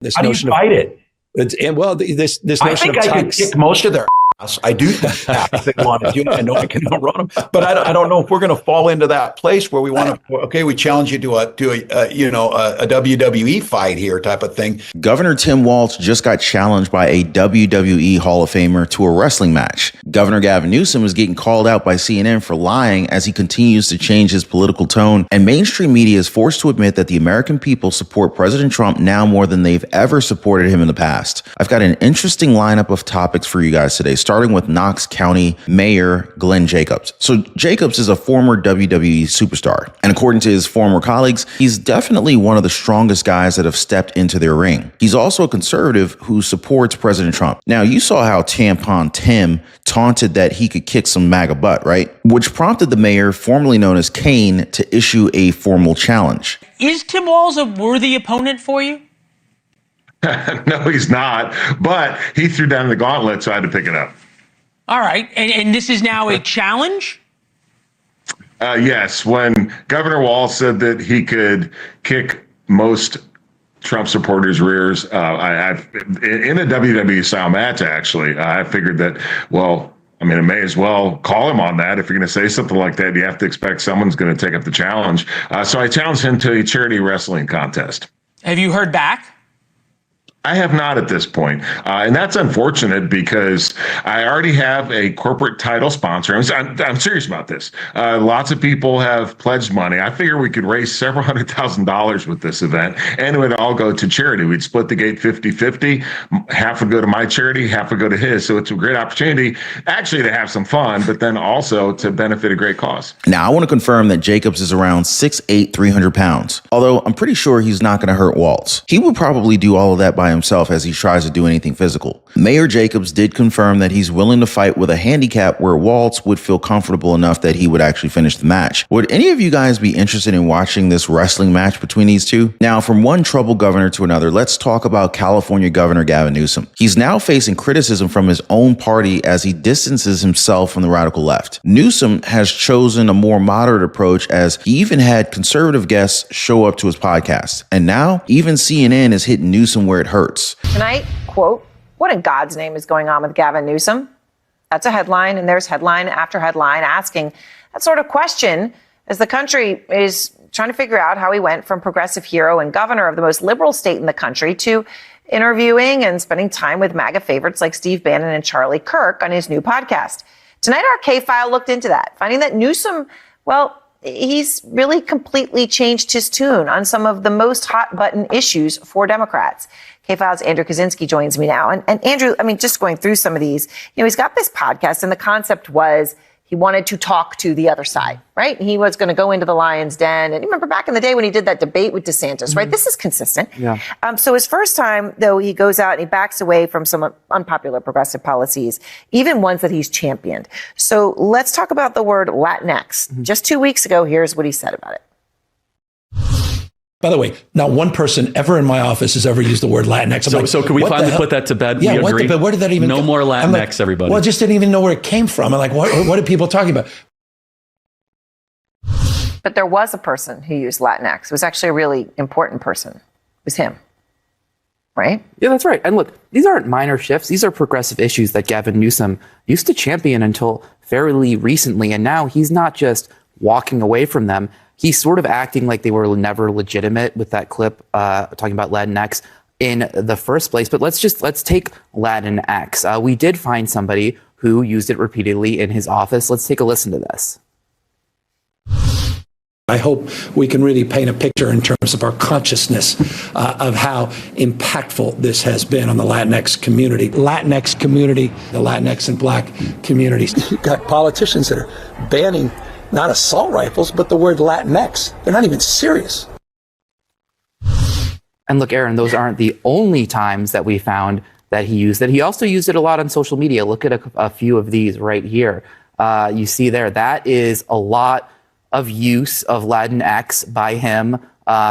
This How do you notion fight it? This I notion think of I can tax. kick most of their ass. I do think that if they want to do it. I know I can outrun them, but I don't know if we're going to fall into that place where we want to. Okay, we challenge you to a WWE fight here type of thing. Governor Tim Walz just got challenged by a WWE Hall of Famer to a wrestling match. Governor Gavin Newsom is getting called out by CNN for lying as he continues to change his political tone, and mainstream media is forced to admit that the American people support President Trump now more than they've ever supported him in the past. I've got an interesting lineup of topics for you guys today, starting with Knox County Mayor Glenn Jacobs. So Jacobs is a former WWE superstar, and according to his former colleagues, he's definitely one of the strongest guys that have stepped into their ring. He's also a conservative who supports President Trump. Now, you saw how Tampon Tim taunted that he could kick some MAGA butt, right? Which prompted the mayor, formerly known as Kane, to issue a formal challenge. Is Tim Walz a worthy opponent for you? No, he's not. But he threw down the gauntlet, so I had to pick it up. All right. And this is now a challenge? Yes. When Governor Walz said that he could kick most Trump supporters' rears, I've in a WWE style match, actually, I figured that, well, I mean, I may as well call him on that. If you're going to say something like that, you have to expect someone's going to take up the challenge. So I challenged him to a charity wrestling contest. Have you heard back? I have not at this point. And that's unfortunate because I already have a corporate title sponsor. I'm serious about this. Lots of people have pledged money. I figure we could raise several $100,000 with this event, and it would all go to charity. We'd split the gate 50-50. Half would go to my charity, half would go to his. So it's a great opportunity actually to have some fun, but then also to benefit a great cause. Now, I want to confirm that Jacobs is around 6'8", 300 pounds, although I'm pretty sure he's not going to hurt Walz. He would probably do all of that by himself as he tries to do anything physical. Mayor Jacobs did confirm that he's willing to fight with a handicap where Walz would feel comfortable enough that he would actually finish the match. Would any of you guys be interested in watching this wrestling match between these two? Now, from one troubled governor to another, let's talk about California Governor Gavin Newsom. He's now facing criticism from his own party as he distances himself from the radical left. Newsom has chosen a more moderate approach as he even had conservative guests show up to his podcast. And now, even CNN is hitting Newsom where it hurts. Tonight, quote, "What in God's name is going on with Gavin Newsom?" That's a headline, and there's headline after headline asking that sort of question as the country is trying to figure out how he went from progressive hero and governor of the most liberal state in the country to interviewing and spending time with MAGA favorites like Steve Bannon and Charlie Kirk on his new podcast. Tonight, our K-File looked into that, finding that Newsom, well, he's really completely changed his tune on some of the most hot-button issues for Democrats. K-File's Andrew Kaczynski joins me now. And Andrew, I mean, just going through some of these, he's got this podcast, and the concept was he wanted to talk to the other side, right? He was going to go into the lion's den. And you remember back in the day when he did that debate with DeSantis, right? This is consistent. Yeah. So his first time, though, he goes out and he backs away from some unpopular progressive policies, even ones that he's championed. So let's talk about the word Latinx. Just 2 weeks ago, here's what he said about it. By the way, not one person ever in my office has ever used the word Latinx. So can we finally put that to bed? Yeah, we agree? where did that even No more Latinx, everybody. Well, I just didn't even know where it came from. I'm like, what are people talking about? But there was a person who used Latinx. It was actually a really important person. It was him. Right? Yeah, that's right. And look, these aren't minor shifts. These are progressive issues that Gavin Newsom used to champion until fairly recently. And now he's not just walking away from them. He's sort of acting like they were never legitimate with that clip talking about Latinx in the first place. But let's take Latinx. We did find somebody who used it repeatedly in his office. Let's take a listen to this. I hope we can really paint a picture in terms of our consciousness of how impactful this has been on the Latinx community. The Latinx and black communities. You've got politicians that are banning not assault rifles, but the word Latinx. They're not even serious. And look, Aaron, those aren't the only times that we found that he used it. He also used it a lot on social media. Look at a few of these right here. You see there, that is a lot of use of Latinx by him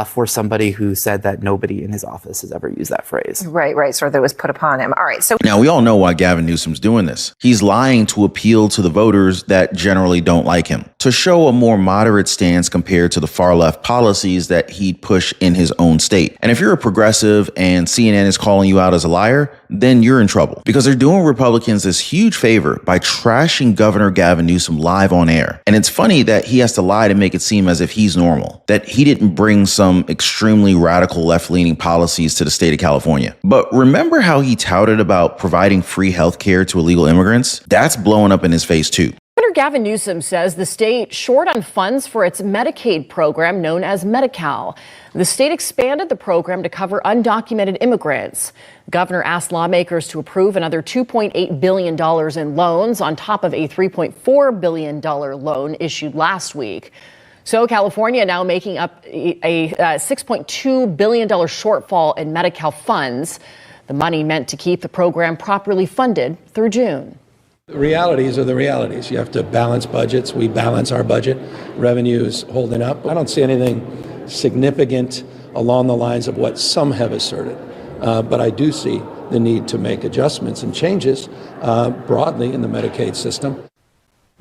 for somebody who said that nobody in his office has ever used that phrase. Right. So that was put upon him. All right. So now we all know why Gavin Newsom's doing this. He's lying to appeal to the voters that generally don't like him, to show a more moderate stance compared to the far left policies that he'd push in his own state. And if you're a progressive and CNN is calling you out as a liar, then you're in trouble, because they're doing Republicans this huge favor by trashing Governor Gavin Newsom live on air. And it's funny that he has to lie to make it seem as if he's normal, that he didn't bring some extremely radical left-leaning policies to the state of California. But remember how he touted about providing free health care to illegal immigrants? That's blowing up in his face too. Governor Gavin Newsom says the state short on funds for its Medicaid program known as Medi-Cal. The state expanded the program to cover undocumented immigrants. The governor asked lawmakers to approve another $2.8 billion in loans on top of a $3.4 billion loan issued last week. So California now making up a $6.2 billion shortfall in Medi-Cal funds. The money meant to keep the program properly funded through June. The realities are the realities. You have to balance budgets. We balance our budget. Revenue is holding up. I don't see anything significant along the lines of what some have asserted. But I do see the need to make adjustments and changes broadly in the Medicaid system.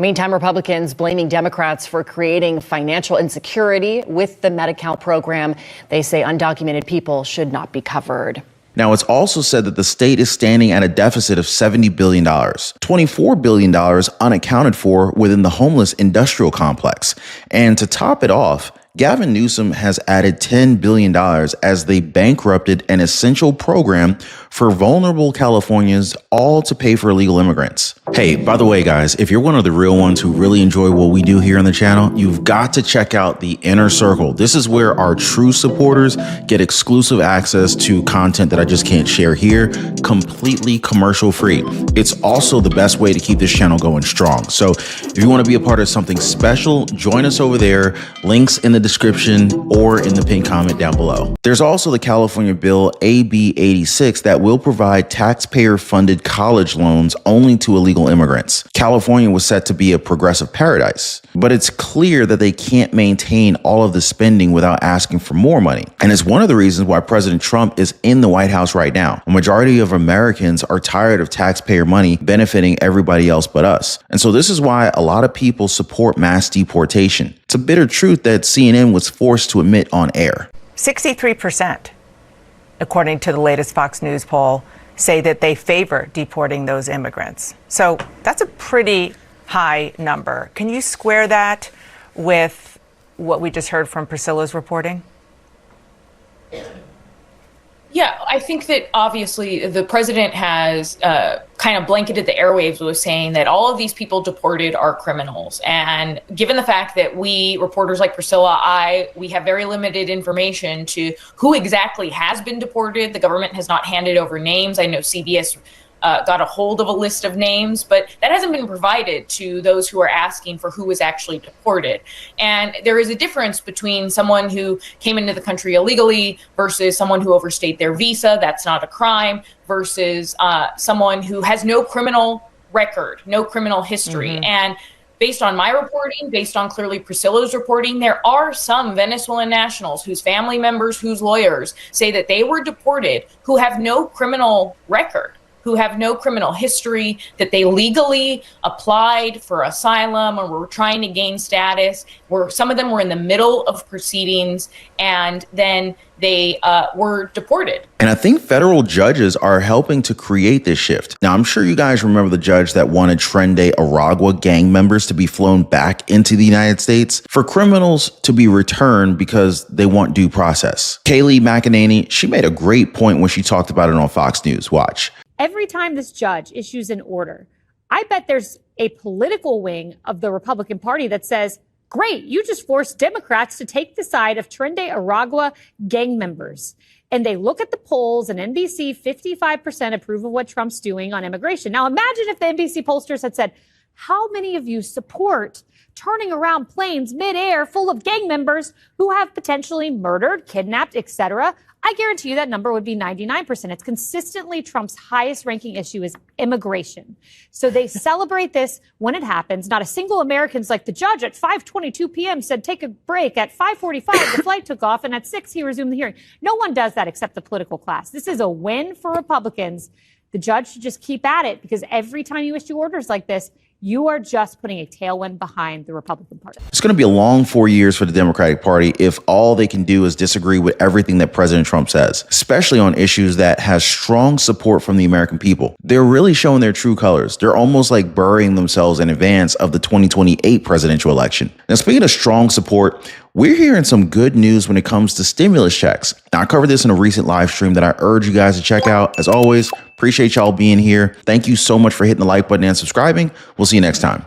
Meantime, Republicans blaming Democrats for creating financial insecurity with the Medi-Cal program. They say undocumented people should not be covered. Now, it's also said that the state is standing at a deficit of $70 billion, $24 billion unaccounted for within the homeless industrial complex. And to top it off, Gavin Newsom has added $10 billion as they bankrupted an essential program for vulnerable Californians, all to pay for illegal immigrants. Hey, by the way, guys, if you're one of the real ones who really enjoy what we do here on the channel, you've got to check out the Inner Circle. This is where our true supporters get exclusive access to content that I just can't share here, completely commercial free. It's also the best way to keep this channel going strong. So if you want to be a part of something special, join us over there. Links in the description or in the pinned comment down below. There's also the California bill AB 86 that will provide taxpayer-funded college loans only to illegal immigrants. California was set to be a progressive paradise, but it's clear that they can't maintain all of the spending without asking for more money. And it's one of the reasons why President Trump is in the White House right now. A majority of Americans are tired of taxpayer money benefiting everybody else but us. And so this is why a lot of people support mass deportation. It's a bitter truth that CNN was forced to admit on air. 63%, according to the latest Fox News poll, say that they favor deporting those immigrants. So that's a pretty high number. Can you square that with what we just heard from Priscilla's reporting? Yeah, I think that obviously the president has kind of blanketed the airwaves with saying that all of these people deported are criminals. And given the fact that we, reporters like Priscilla, we have very limited information to who exactly has been deported. The government has not handed over names. I know CBS got a hold of a list of names, but that hasn't been provided to those who are asking for who was actually deported. And there is a difference between someone who came into the country illegally versus someone who overstayed their visa. That's not a crime, versus someone who has no criminal record, no criminal history. Mm-hmm. And based on my reporting, based on clearly Priscilla's reporting, there are some Venezuelan nationals whose family members, whose lawyers say that they were deported who have no criminal record, who have no criminal history, that they legally applied for asylum or were trying to gain status, where some of them were in the middle of proceedings and then they were deported. And I think federal judges are helping to create this shift. Now, I'm sure you guys remember the judge that wanted Trende Aragua gang members to be flown back into the United States for criminals to be returned because they want due process. Kayleigh McEnany, she made a great point when she talked about it on Fox News. Watch. Every time this judge issues an order, I bet there's a political wing of the Republican Party that says, great, you just forced Democrats to take the side of Trende Aragua gang members. And they look at the polls and NBC, 55% approve of what Trump's doing on immigration. Now imagine if the NBC pollsters had said, how many of you support turning around planes midair full of gang members who have potentially murdered, kidnapped, etc., I guarantee you that number would be 99%. It's consistently Trump's highest ranking issue is immigration. So they celebrate this when it happens. Not a single American's like the judge at 5:22 p.m. said, take a break. At 5:45, the flight took off. And at 6, he resumed the hearing. No one does that except the political class. This is a win for Republicans. The judge should just keep at it, because every time you issue orders like this, you are just putting a tailwind behind the Republican Party. It's going to be a long 4 years for the Democratic Party if all they can do is disagree with everything that President Trump says, especially on issues that has strong support from the American people. They're really showing their true colors. They're almost like burying themselves in advance of the 2028 presidential election. Now, speaking of strong support, we're hearing some good news when it comes to stimulus checks. Now, I covered this in a recent live stream that I urge you guys to check out. As always, appreciate y'all being here. Thank you so much for hitting the like button and subscribing. We'll see you next time.